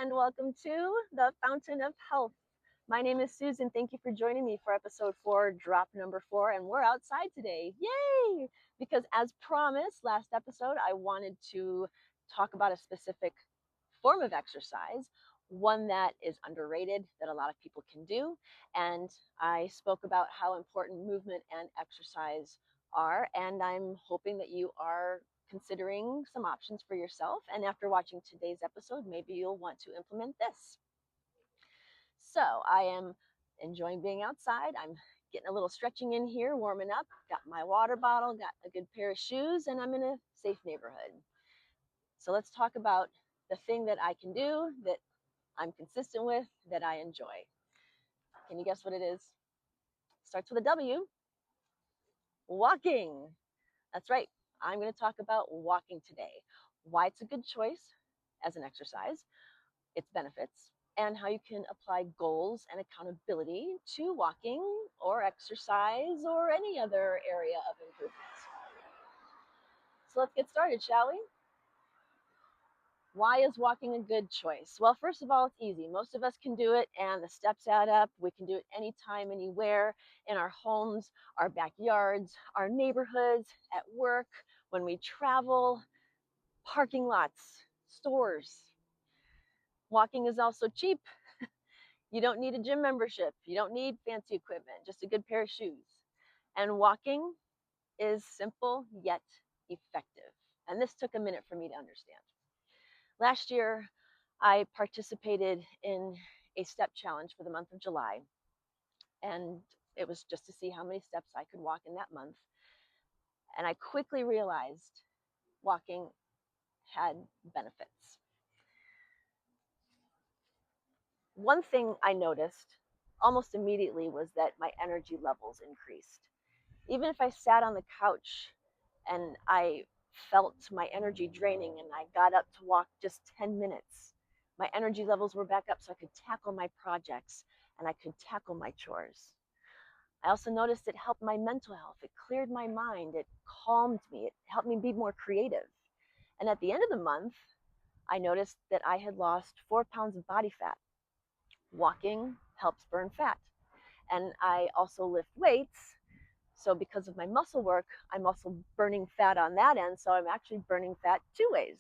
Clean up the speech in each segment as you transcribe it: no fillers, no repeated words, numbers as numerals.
and welcome to the Fountain of Health. My name is Susan. Thank you for joining me for episode 4, drop number 4, and we're outside today. Yay! Because as promised last episode, I wanted to talk about a specific form of exercise, one that is underrated that a lot of people can do. And I spoke about how important movement and exercise are, and I'm hoping that you are considering some options for yourself. And after watching today's episode, maybe you'll want to implement this. So I am enjoying being outside. I'm getting a little stretching in here, warming up, got my water bottle, got a good pair of shoes, and I'm in a safe neighborhood. So let's talk about the thing that I can do that I'm consistent with, that I enjoy. Can you guess what it is? Starts with a W. Walking. That's right. I'm going to talk about walking today. Why it's a good choice as an exercise, its benefits, and how you can apply goals and accountability to walking or exercise or any other area of improvement. So let's get started, shall we? Why is walking a good choice? Well, first of all, it's easy. Most of us can do it, and the steps add up. We can do it anytime, anywhere, in our homes, our backyards, our neighborhoods, at work, when we travel, parking lots, stores. Walking is also cheap. You don't need a gym membership. You don't need fancy equipment, just a good pair of shoes. And walking is simple yet effective. And this took a minute for me to understand. Last year, I participated in a step challenge for the month of July. And it was just to see how many steps I could walk in that month. And I quickly realized walking had benefits. One thing I noticed almost immediately was that my energy levels increased. Even if I sat on the couch and I felt my energy draining and I got up to walk just 10 minutes, my energy levels were back up so I could tackle my projects and I could tackle my chores. I also noticed it helped my mental health. It cleared my mind. It calmed me. It helped me be more creative. And at the end of the month, I noticed that I had lost 4 pounds of body fat. Walking helps burn fat. And I also lift weights. So because of my muscle work, I'm also burning fat on that end. So I'm actually burning fat 2 ways.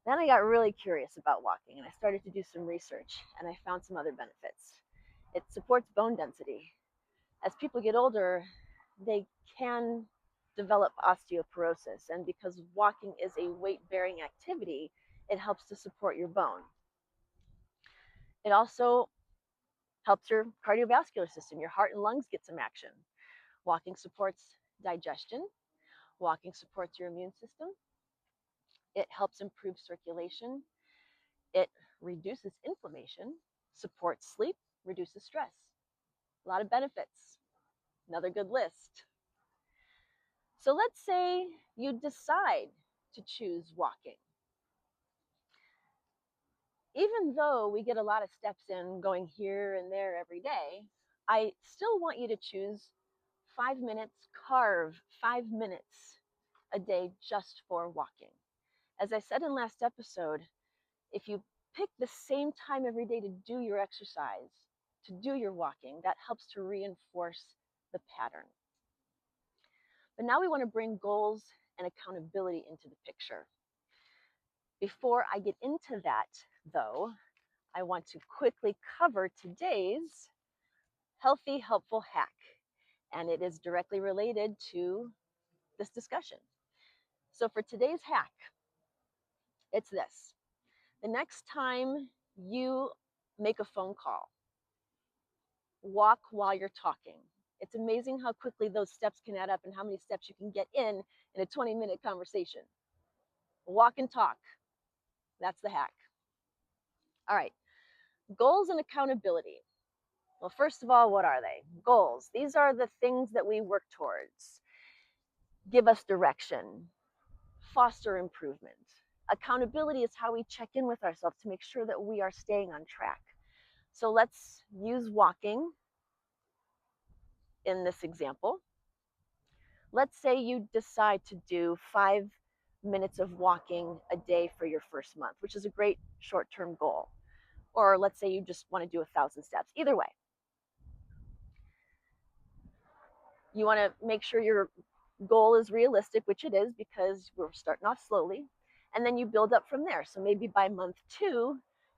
Then I got really curious about walking and I started to do some research and I found some other benefits. It supports bone density. As people get older, they can develop osteoporosis. And because walking is a weight-bearing activity, it helps to support your bone. It also helps your cardiovascular system. Your heart and lungs get some action. Walking supports digestion. Walking supports your immune system. It helps improve circulation. It reduces inflammation, supports sleep, reduces stress. A lot of benefits. Another good list. So let's say you decide to choose walking. Even though we get a lot of steps in going here and there every day, I still want you to choose 5 minutes, carve 5 minutes a day just for walking. As I said in last episode, if you pick the same time every day to do your exercise, to do your walking, that helps to reinforce the pattern. But now we want to bring goals and accountability into the picture. Before I get into that, though, I want to quickly cover today's healthy, helpful hack, and it is directly related to this discussion. So for today's hack, it's this. The next time you make a phone call, walk while you're talking. It's amazing how quickly those steps can add up and how many steps you can get in a 20-minute conversation. Walk and talk. That's the hack. All right. Goals and accountability. Well, first of all, what are they? Goals. These are the things that we work towards. Give us direction, foster improvement. Accountability is how we check in with ourselves to make sure that we are staying on track. So let's use walking in this example. Let's say you decide to do 5 minutes of walking a day for your first month, which is a great short-term goal. Or let's say you just want to do 1,000 steps. Either way, you want to make sure your goal is realistic, which it is because we're starting off slowly, and then you build up from there. So maybe by month 2,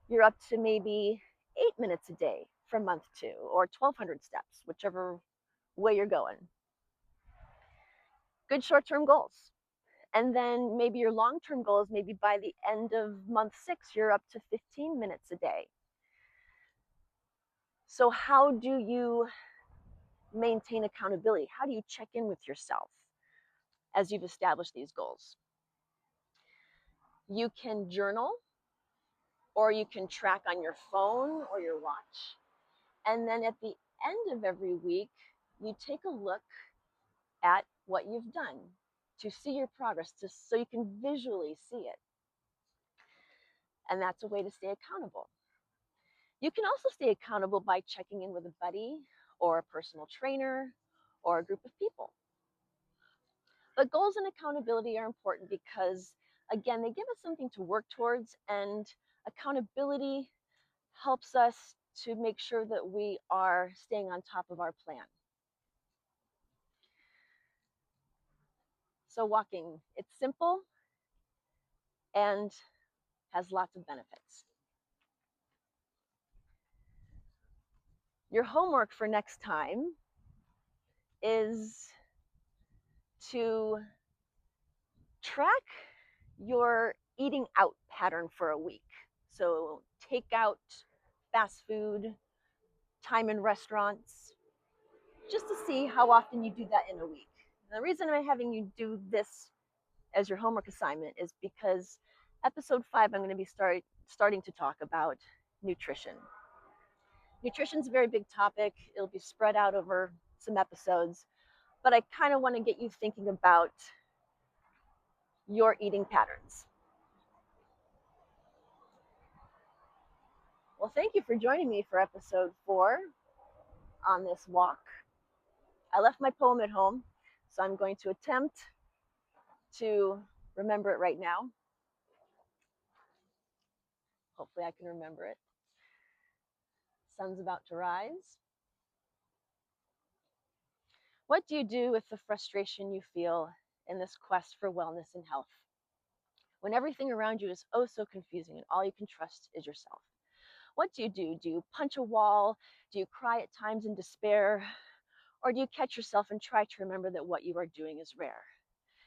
you're up to maybe 8 minutes a day from month 2, or 1,200 steps, whichever way you're going. Good short-term goals. And then maybe your long-term goal is maybe by the end of month 6, you're up to 15 minutes a day. So how do you maintain accountability? How do you check in with yourself as you've established these goals? You can journal, or you can track on your phone or your watch. And then at the end of every week, you take a look at what you've done to see your progress, so you can visually see it. And that's a way to stay accountable. You can also stay accountable by checking in with a buddy or a personal trainer or a group of people. But goals and accountability are important because, again, they give us something to work towards, and accountability helps us to make sure that we are staying on top of our plan. So walking, it's simple and has lots of benefits. Your homework for next time is to track your eating out pattern for a week. So take out, fast food, time in restaurants, just to see how often you do that in a week. And the reason I'm having you do this as your homework assignment is because episode 5, I'm going to be starting to talk about nutrition. Nutrition is a very big topic. It'll be spread out over some episodes, but I kind of want to get you thinking about your eating patterns. Well, thank you for joining me for episode 4 on this walk. I left my poem at home, so I'm going to attempt to remember it right now. Hopefully I can remember it. Sun's about to rise. What do you do with the frustration you feel in this quest for wellness and health, when everything around you is oh so confusing and all you can trust is yourself? What do you do? Do you punch a wall? Do you cry at times in despair? Or do you catch yourself and try to remember that what you are doing is rare?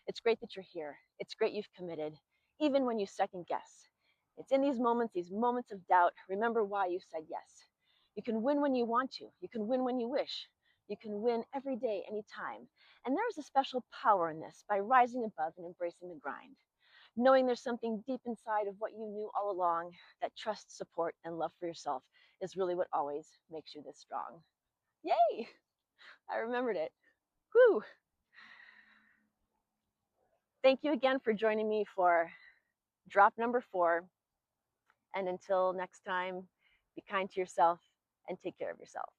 It's great that you're here. It's great you've committed, even when you second guess. It's in these moments of doubt, remember why you said yes. You can win when you want to. You can win when you wish. You can win every day, anytime. And there is a special power in this by rising above and embracing the grind. Knowing there's something deep inside of what you knew all along, that trust, support, and love for yourself is really what always makes you this strong. Yay! I remembered it. Whew! Thank you again for joining me for drop number 4. And until next time, be kind to yourself and take care of yourself.